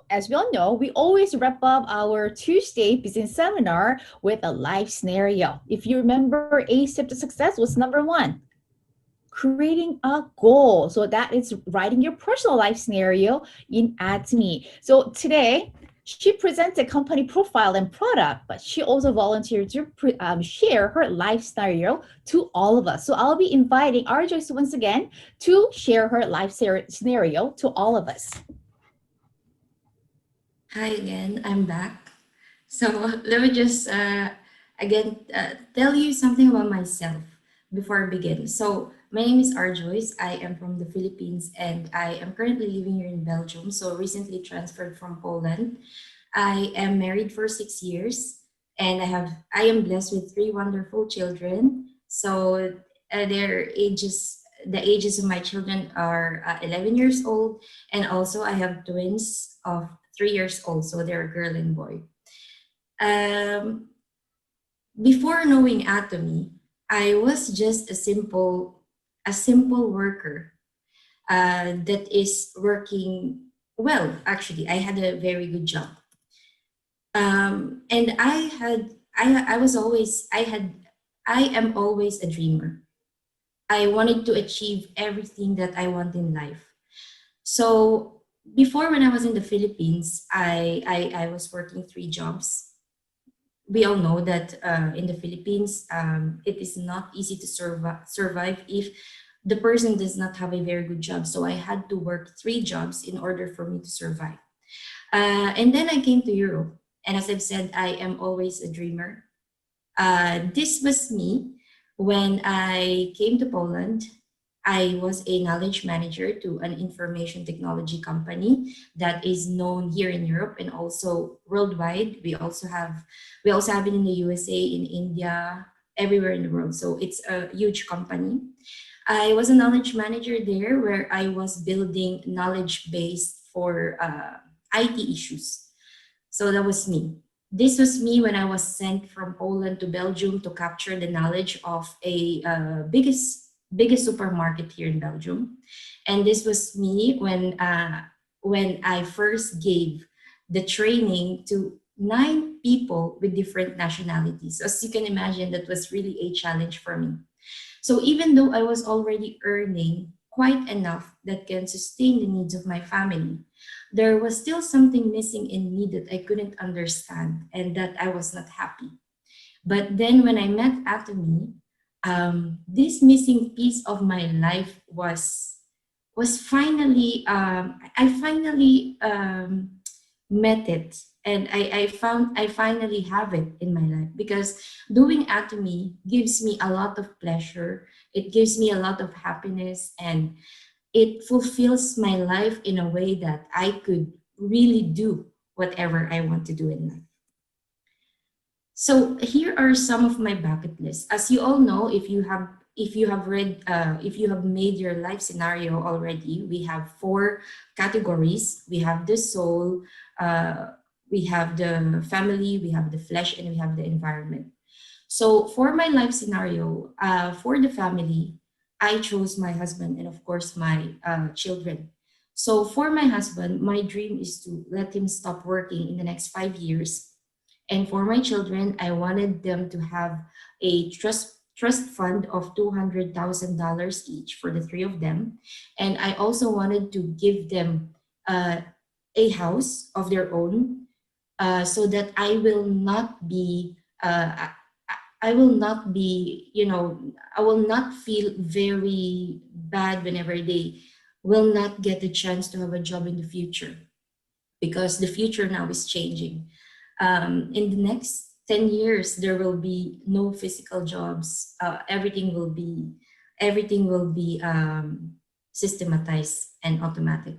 as we all know, we always wrap up our Tuesday business seminar with a life scenario. If you remember, A step to success was number one, creating a goal. So that is writing your personal life scenario in Atomy. So today, she presents a company profile and product, but she also volunteered to share her life scenario to all of us. So I'll be inviting Arjoyce once again to share her life scenario to all of us. Hi again, I'm back. So let me just again tell you something about myself before I begin. So my name is Arjoyce. I am from the Philippines and I am currently living here in Belgium. So recently transferred from Poland. I am married for 6 years and I am blessed with three wonderful children. So the ages of my children are 11 years old, and also I have twins of 3 years old, so they're a girl and boy. Um, Before knowing Atomy, I was just a simple worker that is working well. Actually, I had a very good job, and I was always I am always a dreamer. I wanted to achieve everything that I want in life. So before, when I was in the Philippines, I was working three jobs. We all know that in the Philippines, it is not easy to survive if the person does not have a very good job. So I had to work three jobs in order for me to survive. And then I came to Europe. And as I've said, I am always a dreamer. This was me when I came to Poland. I was a knowledge manager to an information technology company that is known here in Europe and also worldwide. We also have it in the USA, in India, everywhere in the world. So it's a huge company. I was a knowledge manager there where I was building knowledge base for IT issues. So that was me. This was me when I was sent from Poland to Belgium to capture the knowledge of a biggest supermarket here in Belgium, and this was me when I first gave the training to nine people with different nationalities. As you can imagine, that was really a challenge for me. So even though I was already earning quite enough that can sustain the needs of my family, there was still something missing in me that I couldn't understand and that I was not happy. But then when I met Atomy, this missing piece of my life was finally I finally met it, and I finally have it in my life because doing Atomy gives me a lot of pleasure. It gives me a lot of happiness, and it fulfills my life in a way that I could really do whatever I want to do in life. So here are some of my bucket lists. As you all know, if you have made your life scenario already, we have four categories. We have the soul, we have the family, we have the flesh, and we have the environment. So for my life scenario, for the family, I chose my husband and of course my children. So for my husband, my dream is to let him stop working in the next 5 years, and for my children, I wanted them to have a trust fund of $200,000 each for the three of them. And I also wanted to give them uh, a house of their own, so that I will not be, I will not feel very bad whenever they will not get a chance to have a job in the future, because the future now is changing. In the next 10 years, there will be no physical jobs. Everything will be systematized and automatic.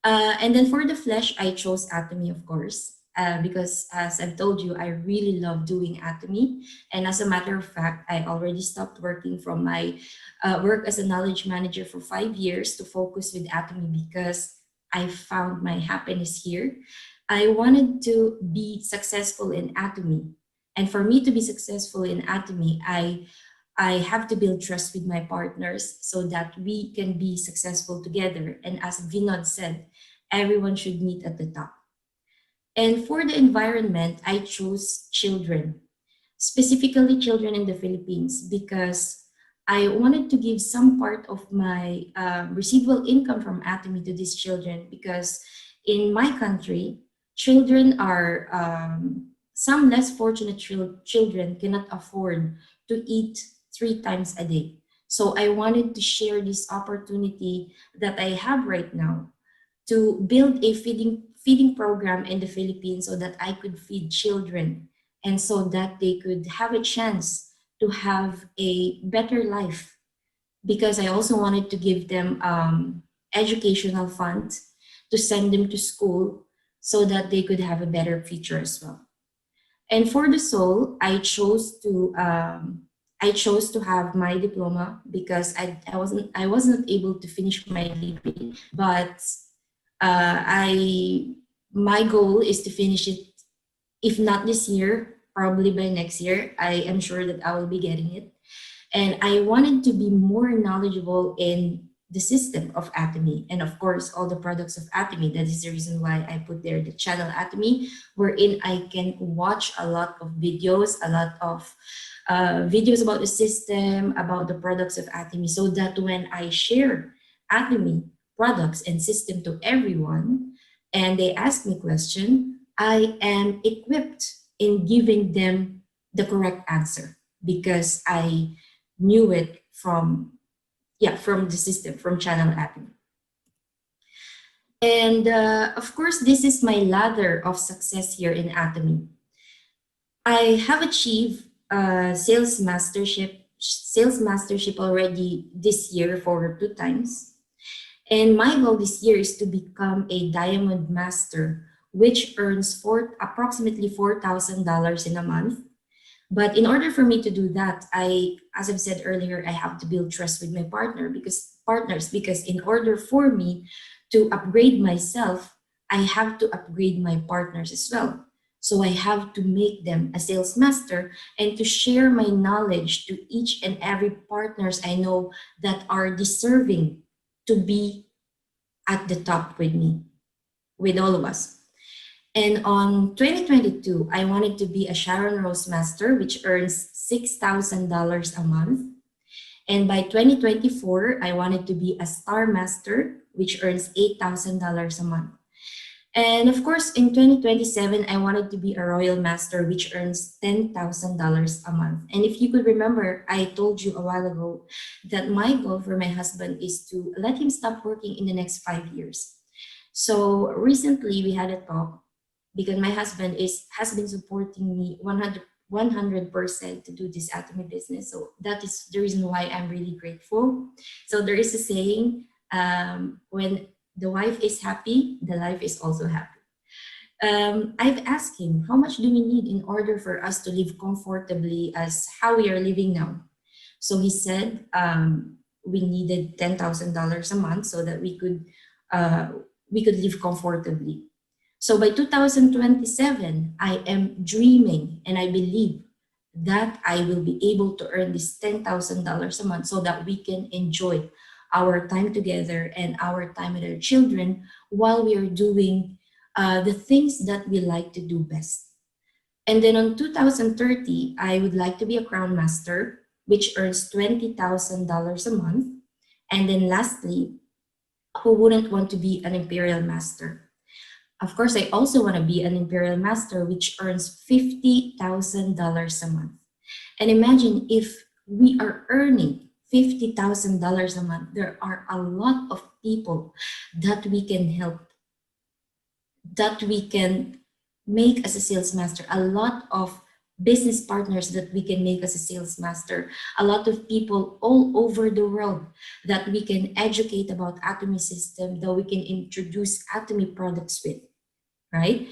And then for the flesh, I chose Atomy, of course, because as I've told you, I really love doing Atomy. And as a matter of fact, I already stopped working from my work as a knowledge manager for 5 years to focus with Atomy because I found my happiness here. I wanted to be successful in Atomy. And for me to be successful in Atomy, I have to build trust with my partners so that we can be successful together. And as Vinod said, everyone should meet at the top. And for the environment, I chose children, specifically children in the Philippines, because I wanted to give some part of my residual income from Atomy to these children, because in my country, children are, some less fortunate children cannot afford to eat 3 times a day. So I wanted to share this opportunity that I have right now to build a feeding program in the Philippines so that I could feed children and so that they could have a chance to have a better life, because I also wanted to give them educational funds to send them to school so that they could have a better future as well. And for the soul, I chose to have my diploma because I wasn't able to finish my degree, but I my goal is to finish it, if not this year, probably by next year. I am sure that I will be getting it. And I wanted to be more knowledgeable in the system of Atomy and of course all the products of Atomy. That is the reason why I put there the channel Atomy, wherein I can watch a lot of videos, a lot of videos about the system, about the products of Atomy, so that when I share Atomy products and system to everyone and they ask me question, I am equipped in giving them the correct answer because I knew it from, yeah, from the system, from channel Atomy. And of course, this is my ladder of success here in Atomy. I have achieved sales mastership already this year for 2 times. And my goal this year is to become a diamond master, which earns approximately $4,000 in a month. But in order for me to do that, as I've said earlier, I have to build trust with my partners, because in order for me to upgrade myself, I have to upgrade my partners as well. So I have to make them a sales master and to share my knowledge to each and every partners I know that are deserving to be at the top with me, with all of us. And on 2022, I wanted to be a Sharon Rose Master, which earns $6,000 a month. And by 2024, I wanted to be a Star Master, which earns $8,000 a month. And of course, in 2027, I wanted to be a Royal Master, which earns $10,000 a month. And if you could remember, I told you a while ago that my goal for my husband is to let him stop working in the next 5 years. So recently we had a talk because my husband has been supporting me 100% to do this Atomy business. So that is the reason why I'm really grateful. So there is a saying, when the wife is happy, the life is also happy. I've asked him, how much do we need in order for us to live comfortably as how we are living now? So he said we needed $10,000 a month so that we could live comfortably. So by 2027, I am dreaming and I believe that I will be able to earn this $10,000 a month so that we can enjoy our time together and our time with our children while we are doing the things that we like to do best. And then on 2030, I would like to be a Crown Master, which earns $20,000 a month. And then lastly, who wouldn't want to be an Imperial Master? Of course, I also want to be an Imperial Master, which earns $50,000 a month. And imagine if we are earning $50,000 a month, there are a lot of people that we can help, that we can make as a sales master, a lot of business partners that we can make as a sales master, a lot of people all over the world that we can educate about Atomy system, that we can introduce Atomy products with, right?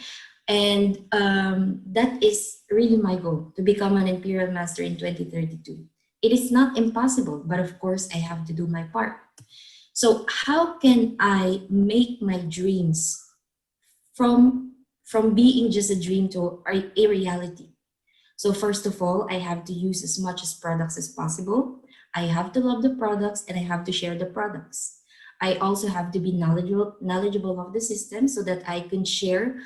And that is really my goal, to become an Imperial Master in 2032. It is not impossible, but of course I have to do my part. So how can I make my dreams from being just a dream to a reality? So first of all, I have to use as much as products as possible. I have to love the products and I have to share the products. I also have to be knowledgeable of the system so that I can share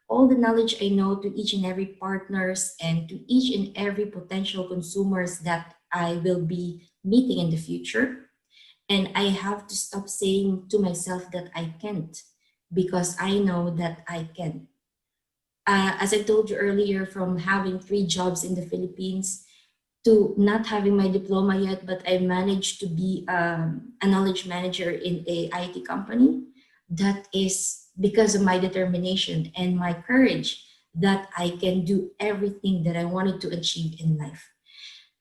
all the knowledge I know to each and every partners and to each and every potential consumers that I will be meeting in the future. And I have to stop saying to myself that I can't, because I know that I can. As I told you earlier, from having three jobs in the Philippines to not having my diploma yet, but I managed to be a knowledge manager in a IT company. That is because of my determination and my courage that I can do everything that I wanted to achieve in life.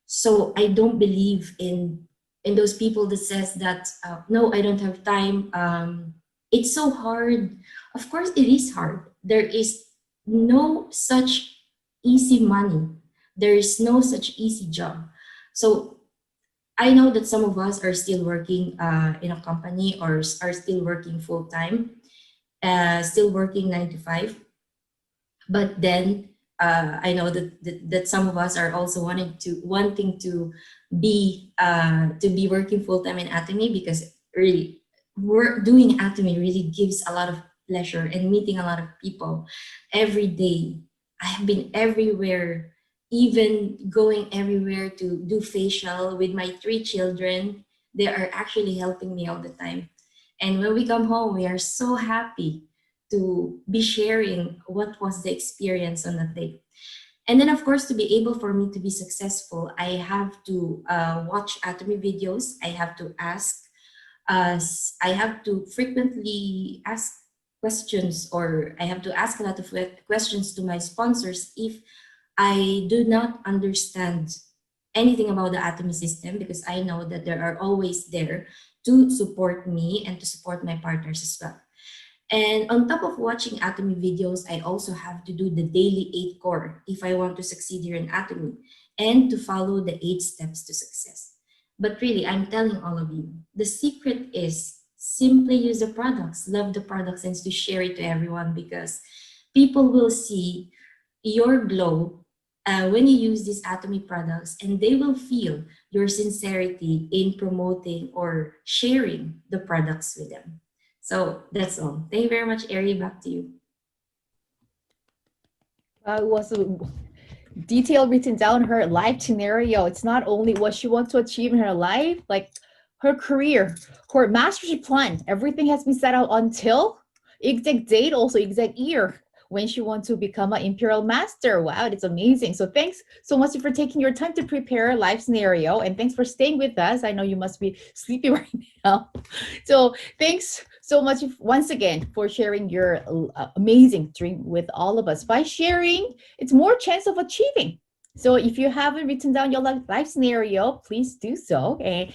So I don't believe in those people that says that no, I don't have time. It's so hard. Of course it is hard. There is no such easy money. There is no such easy job. So I know that some of us are still working in a company or are still working full time, still working 9 to 5. But then I know that some of us are also wanting to be working full time in atomy, because really work doing atomy really gives a lot of pleasure and meeting a lot of people every day. I have been everywhere, even going everywhere to do facial with my 3 children. They are actually helping me all the time, and when we come home we are so happy to be sharing what was the experience on that day. And then, of course, to be able for me to be successful, I have to watch atomy videos. I have to I have to frequently ask questions, or I have to ask a lot of questions to my sponsors if I do not understand anything about the atomy system, because I know that they are always there to support me and to support my partners as well. And on top of watching Atomy videos, I also have to do the daily 8 core if I want to succeed here in Atomy, and to follow the 8 steps to success. But really, I'm telling all of you, the secret is simply use the products, love the products, and to share it to everyone, because people will see your glow when you use these Atomy products, and they will feel your sincerity in promoting or sharing the products with them. So that's all. Thank you very much, Ari. Back to you. It was a detail written down her life scenario. It's not only what she wants to achieve in her life, like her career, her mastership plan. Everything has been set out until exact date, also exact year when she wants to become an imperial master. Wow, it's amazing. So thanks so much for taking your time to prepare a life scenario, and thanks for staying with us. I know you must be sleepy right now. So thanks so much once again for sharing your amazing dream with all of us. By sharing, it's more chance of achieving. So if you haven't written down your life scenario, please do so. And